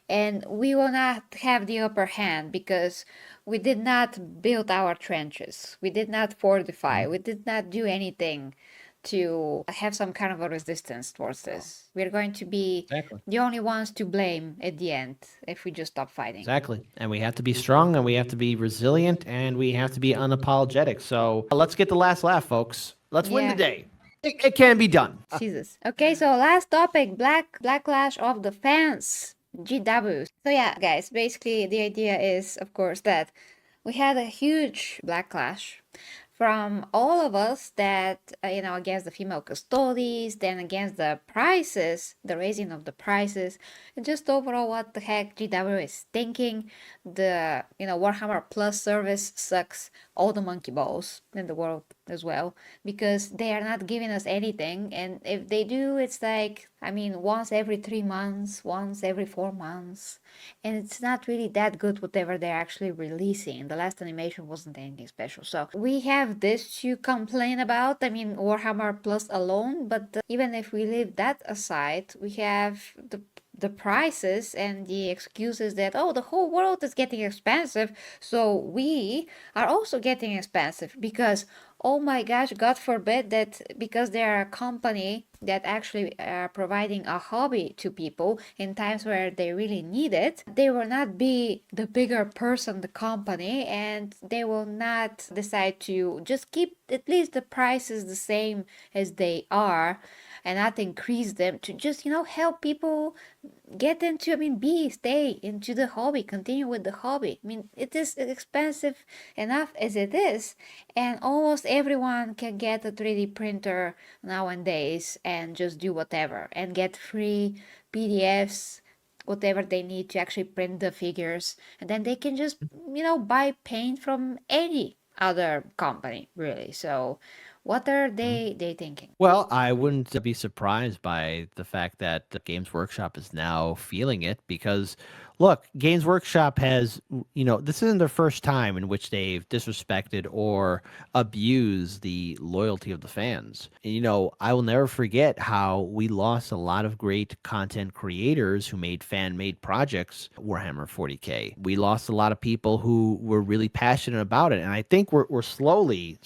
and we will not have the upper hand because we did not build our trenches, we did not fortify, we did not do anything to have some kind of a resistance towards this. We're going to be Exactly. the only ones to blame at the end if we just stop fighting. Exactly. And we have to be strong and we have to be resilient and we have to be unapologetic. So let's get the last laugh, folks. Let's win the Yeah. day. It can be done. Jesus. Okay, so last topic, backlash of the fans. GWs. So yeah, guys, basically the idea is, of course, that we had a huge backlash from all of us that, against the female custodies, then against the prices, the raising of the prices, and just overall what the heck GW is thinking. The, Warhammer Plus service sucks all the monkey balls in the world as well, because they are not giving us anything, and if they do, it's like, once every 3 months, once every 4 months, and it's not really that good whatever they're actually releasing. The last animation wasn't anything special, so we have this to complain about. Warhammer Plus alone, but even if we leave that aside, we have the prices and the excuses that, oh, the whole world is getting expensive, so we are also getting expensive because, oh my gosh, God forbid that because they are a company that actually are providing a hobby to people in times where they really need it, they will not be the bigger person, the company, and they will not decide to just keep at least the prices the same as they are and not increase them to just, help people get into, stay into the hobby, continue with the hobby. It is expensive enough as it is, and almost everyone can get a 3D printer nowadays and just do whatever and get free PDFs, whatever they need to actually print the figures, and then they can just, buy paint from any other company, really. So what are they thinking? Well, I wouldn't be surprised by the fact that the Games Workshop is now feeling it because, look, Games Workshop has, this isn't their first time in which they've disrespected or abused the loyalty of the fans. I will never forget how we lost a lot of great content creators who made fan-made projects, Warhammer 40K. We lost a lot of people who were really passionate about it, and I think we're slowly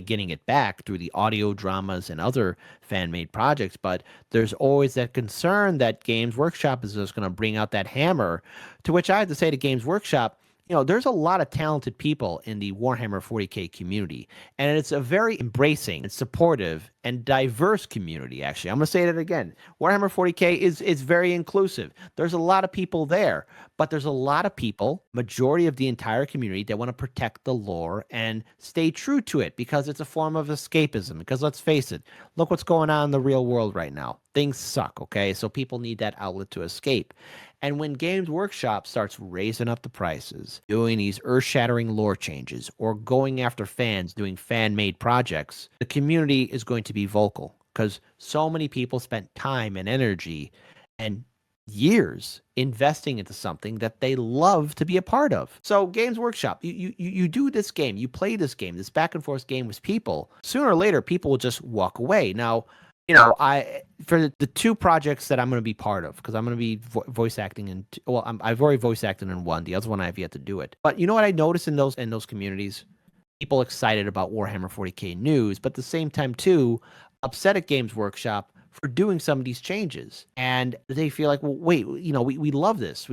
getting it back through the audio dramas and other fan-made projects, but there's always that concern that Games Workshop is just going to bring out that hammer, to which I have to say to Games Workshop, there's a lot of talented people in the Warhammer 40K community, and it's a very embracing and supportive and diverse community, actually. I'm going to say that again. Warhammer 40K is very inclusive. There's a lot of people there, but there's a lot of people, majority of the entire community, that want to protect the lore and stay true to it because it's a form of escapism. Because let's face it, look what's going on in the real world right now. Things suck, okay? So people need that outlet to escape. And when Games Workshop starts raising up the prices, doing these earth-shattering lore changes, or going after fans doing fan-made projects, the community is going to be vocal because so many people spent time and energy and years investing into something that they love to be a part of. So Games Workshop, you do this game, you play this game, this back and forth game with people. Sooner or later, people will just walk away. Now, I for the two projects that I'm going to be part of, because I'm going to be voice acting in. Well, I've already voice acted in one. The other one I have yet to do it. But you know what I noticed in those communities? People excited about Warhammer 40K news, but at the same time too, upset at Games Workshop for doing some of these changes, and they feel like, well, wait, we love this.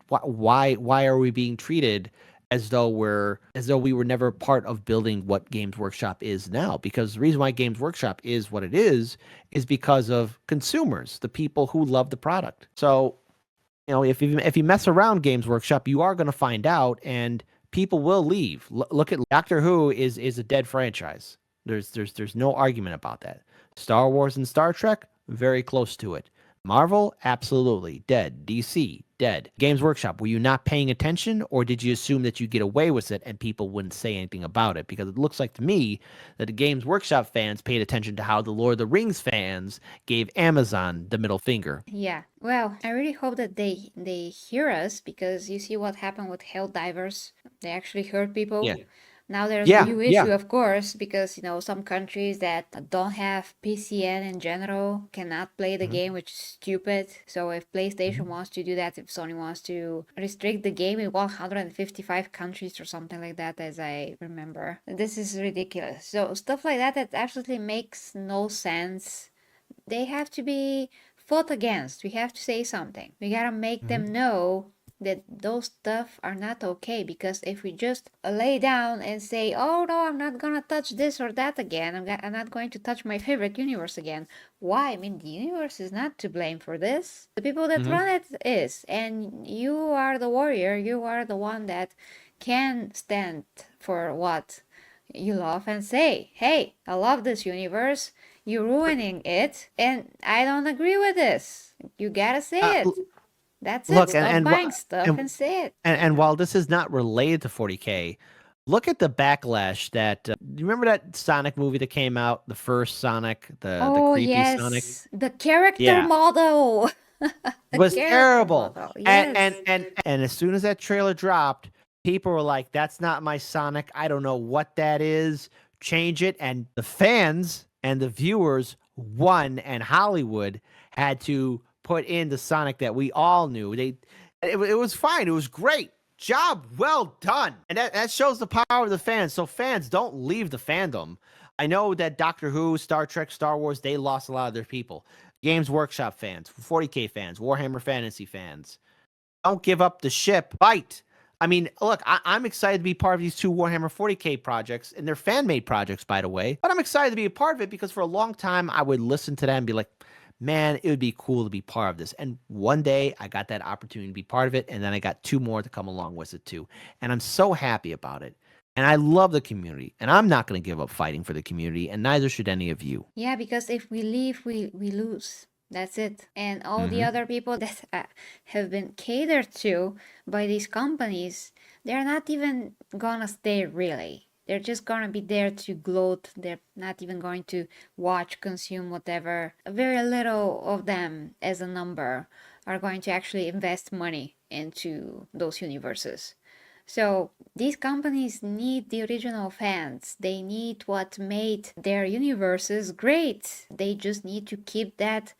Why are we being treated as though we were never part of building what Games Workshop is now? Because the reason why Games Workshop is what it is because of consumers, the people who love the product. So, if you mess around Games Workshop, you are going to find out, and people will leave. Look at Doctor Who is a dead franchise. There's no argument about that. Star Wars and Star Trek, very close to it. Marvel, absolutely dead. DC, dead. Games Workshop, were you not paying attention, or did you assume that you'd get away with it and people wouldn't say anything about it? Because it looks like to me that the Games Workshop fans paid attention to how the Lord of the Rings fans gave Amazon the middle finger. Yeah, well, I really hope that they hear us, because you see what happened with Helldivers. They actually hurt people. Yeah. Now there's a Yeah, new yeah. issue, of course, because some countries that don't have PCN in general cannot play the Mhm, game, which is stupid. So if PlayStation mhm. wants to do that, if Sony wants to restrict the game in 155 countries or something like that, as I remember, this is ridiculous. So stuff like that absolutely makes no sense. They have to be fought against. We have to say something. We gotta make Mhm. them know that those stuff are not okay, because if we just lay down and say, oh no, I'm not gonna touch this or that again, I'm not going to touch my favorite universe again. Why? I mean, the universe is not to blame for this. The people that Mhm. run it is, and you are the warrior. You are the one that can stand for what you love and say, hey, I love this universe. You're ruining it, and I don't agree with this. You gotta Uh, say l- it. That's it. Look, Stop and buying stuff and and say it. and while this is not related to 40K, look at the backlash that you remember that Sonic movie that came out, the first Sonic, the Oh, creepy Sonic. yes. The character Yeah, model. The was character terrible. model. And Yes. and and and as soon as that trailer dropped, people were like, "That's not my Sonic. I don't know what that is. Change it." And the fans and the viewers won, and Hollywood had to put in the Sonic that we all knew. It was fine. It was great. Job well done. And that shows the power of the fans. So fans, don't leave the fandom. I know that Doctor Who, Star Trek, Star Wars, they lost a lot of their people. Games Workshop fans, 40K fans, Warhammer Fantasy fans. Don't give up the ship. Fight. I mean, look, I'm excited to be part of these two Warhammer 40K projects, and they're fan made projects, by the way. But I'm excited to be a part of it because for a long time, I would listen to them and be like, man, it would be cool to be part of this. And one day I got that opportunity to be part of it, and then I got two more to come along with it too. And I'm so happy about it. And I love the community, and I'm not going to give up fighting for the community, and neither should any of you. Yeah, because if we leave, we lose. That's it. And all the Hmm. other people that have been catered to by these companies, they're not even gonna stay really. They're just gonna be there to gloat. They're not even going to watch, consume, whatever. Very little of them, as a number, are going to actually invest money into those universes. So these companies need the original fans. They need what made their universes great. They just need to keep that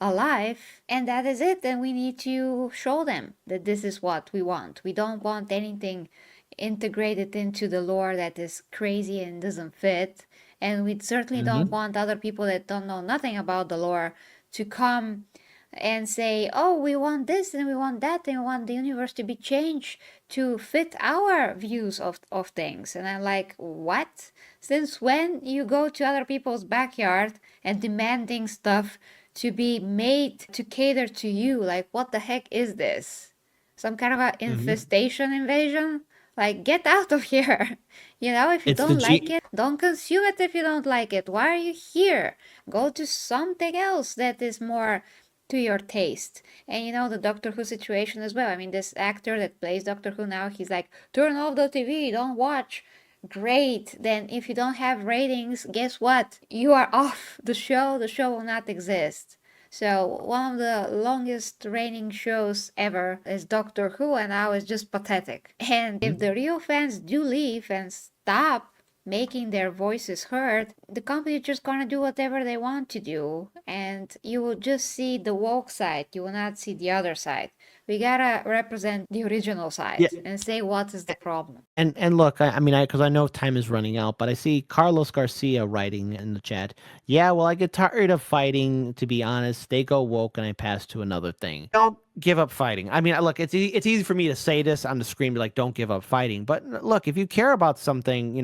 alive, and that is it. And we need to show them that this is what we want. We don't want anything integrated into the lore that is crazy and doesn't fit. And we certainly don't Hmm. want other people that don't know nothing about the lore to come and say, oh, we want this and we want that and we want the universe to be changed to fit our views of things. And I'm like, what? Since when you go to other people's backyard and demanding stuff to be made to cater to you? Like, what the heck is this? Some kind of an Hmm. infestation invasion? Like, get out of here. If you It's the don't like G. it, don't consume it if you don't like it. Why are you here? Go to something else that is more to your taste. And the Doctor Who situation as well. I mean, this actor that plays Doctor Who now, he's like, turn off the TV, don't watch. Great. Then if you don't have ratings, guess what? You are off the show. The show will not exist. So one of the longest reigning shows ever is Doctor Who, and now it's just pathetic. And if the real fans do leave and stop making their voices heard, the company is just gonna do whatever they want to do, and you will just see the woke side. You will not see the other side. We gotta represent the original Yeah. side and say what is the problem. And look, I mean, because I know time is running out, but I see Carlos Garcia writing in the chat. Yeah, well, I get tired of fighting. To be honest, they go woke, and I pass to another thing. Don't give up fighting. I mean, look, it's easy for me to say this on the screen, be like, don't give up fighting. But look, if you care about something,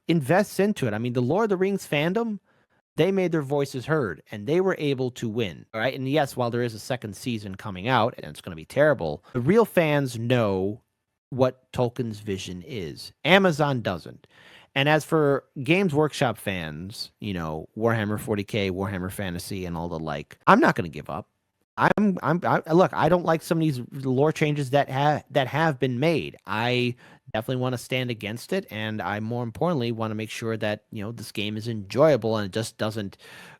invest into it. I mean, the Lord of the Rings fandom, they made their voices heard, and they were able to win. All right, and yes, while there is a second season coming out, and it's going to be terrible, the real fans know what Tolkien's vision is. Amazon doesn't. And as for Games Workshop fans, Warhammer 40K, Warhammer Fantasy, and all the like, I'm not going to give up. Look, I don't like some of these lore changes that have been made. I definitely want to stand against it, and I more importantly want to make sure that this game is enjoyable and it just doesn't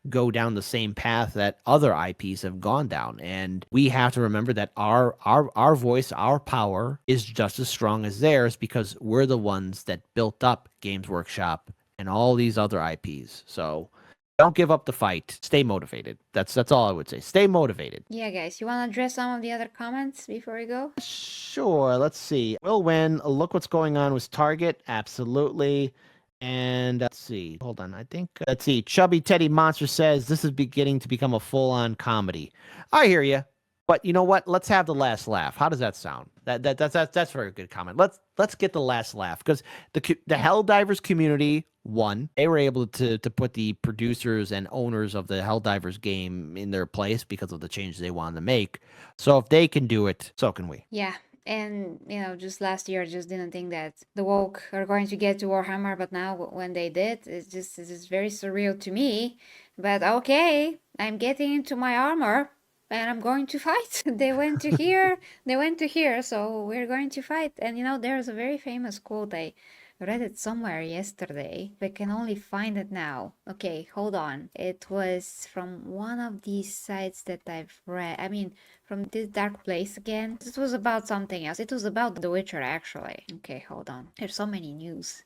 go down the same path that other IPs have gone down. And we have to remember that our voice, our power is just as strong as theirs because we're the ones that built up Games Workshop and all these other IPs. So don't give up the fight. Stay motivated. That's all I would say. Stay motivated. Yeah, guys, you want to address some of the other comments before we go? Sure. Let's see. Will win. Look what's going on with Target. Absolutely. And let's see. Hold on. I think let's see. Chubby Teddy Monster says this is beginning to become a full-on comedy. I hear you. But you know what? Let's have the last laugh. How does that sound? That's a very good comment. Let's get the last laugh because the Helldivers community won. They were able to put the producers and owners of the Helldivers game in their place because of the changes they wanted to make. So if they can do it, so can we. Yeah. And, just last year, I just didn't think that the woke are going to get to Warhammer, but now when they did, it's just very surreal to me. But okay, I'm getting into my armor and I'm going to fight. They went to here, so we're going to fight. And there's a very famous quote. I read it somewhere yesterday. I can only find it now. Okay, hold on. It was from one of these sites that I've read. I mean, from this dark place again. This was about something else. It was about The Witcher, actually. Okay, hold on. There's so many news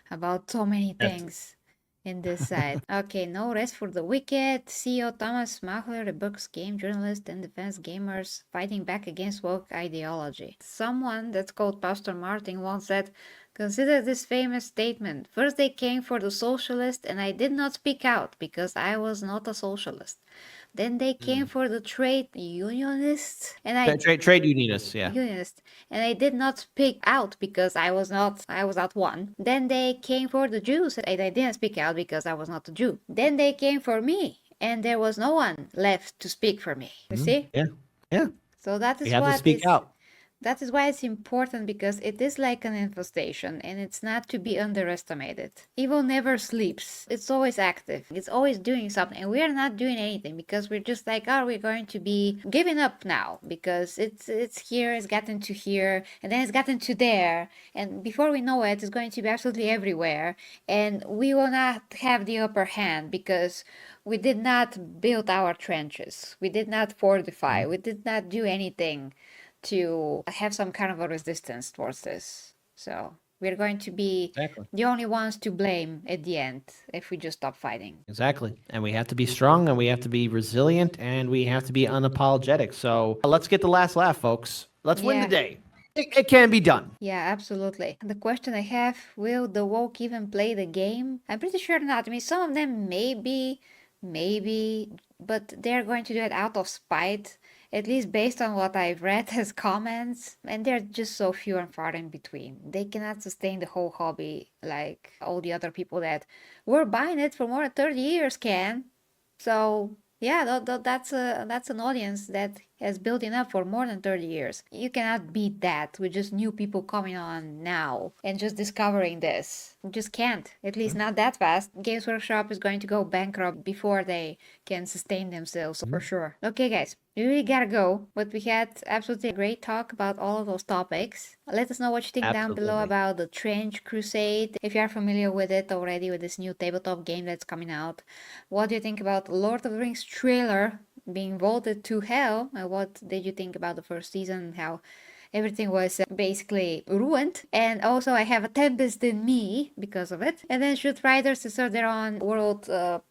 about so many things in this side. Okay, no rest for the wicked. CEO Thomas Mahler rebukes game journalists and defense gamers fighting back against woke ideology. Someone that's called Pastor Martin once said, consider this famous statement. First they came for the socialist and I did not speak out because I was not a socialist. Then they came for the trade unionists and Trade unionists, yeah. unionist, and I did not speak out because I was not one. Then they came for the Jews and I didn't speak out because I was not a Jew. Then they came for me and there was no one left to speak for me. You see? Yeah. So that You is have to what speak is out. that is why it's important, because it is like an infestation and it's not to be underestimated. Evil never sleeps. It's always active. It's always doing something. And we are not doing anything because we're just like, oh, we're going to be giving up now because it's here, it's gotten to here, and then it's gotten to there. And before we know it, it's going to be absolutely everywhere. And we will not have the upper hand because we did not build our trenches. We did not fortify. We did not do anything to have some kind of a resistance towards this. So we're going to be the only ones to blame at the end if we just stop fighting. Exactly. And we have to be strong and we have to be resilient and we have to be unapologetic. So let's get the last laugh, folks. Let's win the day. It can be done. Yeah, absolutely. The question I have, will the woke even play the game? I'm pretty sure not. I mean, some of them maybe, but they're going to do it out of spite, at least based on what I've read as comments, and they're just so few and far in between. They cannot sustain the whole hobby like all the other people that were buying it for more than 30 years can. So yeah, that's an audience that has built up for more than 30 years. You cannot beat that with just new people coming on now and just discovering this. You just can't. At least not that fast. Games Workshop is going to go bankrupt before they can sustain themselves, for sure. Okay, guys, we really gotta go, but we had absolutely a great talk about all of those topics. Let us know what you think down below about the Trench Crusade, if you are familiar with it already, with this new tabletop game that's coming out. What do you think about Lord of the Rings trailer being voted to hell? What did you think about the first season, how everything was basically ruined? And also I have a tempest in me because of it. And then should writers assert their own world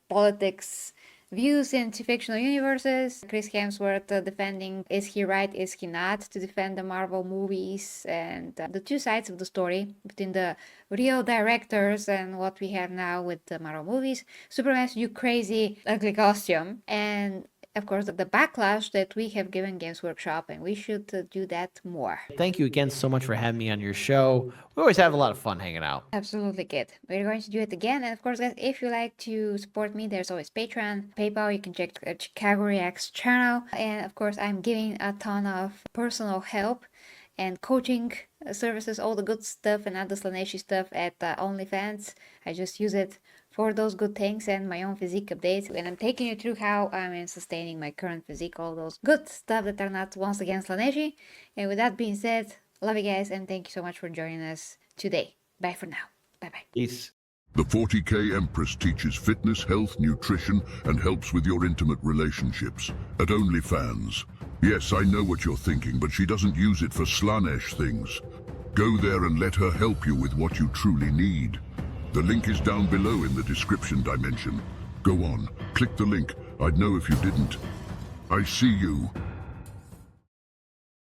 politics views into fictional universes? Chris Hemsworth defending, is he right, is he not, to defend the Marvel movies, and the two sides of the story between the real directors and what we have now with the Marvel movies. Superman's new crazy ugly costume, and of course the backlash that we have given Games Workshop, and we should do that more. Thank you again so much for having me on your show. We always have a lot of fun hanging out. Absolutely, kid. We're going to do it again. And of course, guys, if you like to support me, there's always Patreon, PayPal. You can check Chicago Reacts channel. And of course, I'm giving a ton of personal help and coaching services, all the good stuff and not the Slaneshi stuff at OnlyFans. I just use it for those good things and my own physique updates, and I'm taking you through how I'm sustaining my current physique, all those good stuff that are not once again Slaneshi. And with that being said, love you guys and thank you so much for joining us today. Bye for now. Bye-bye. Peace. The 40K Empress teaches fitness, health, nutrition, and helps with your intimate relationships at OnlyFans. Yes, I know what you're thinking, but she doesn't use it for slanesh things. Go there and let her help you with what you truly need. The link is down below in the description dimension. Go on, click the link. I'd know if you didn't. I see you.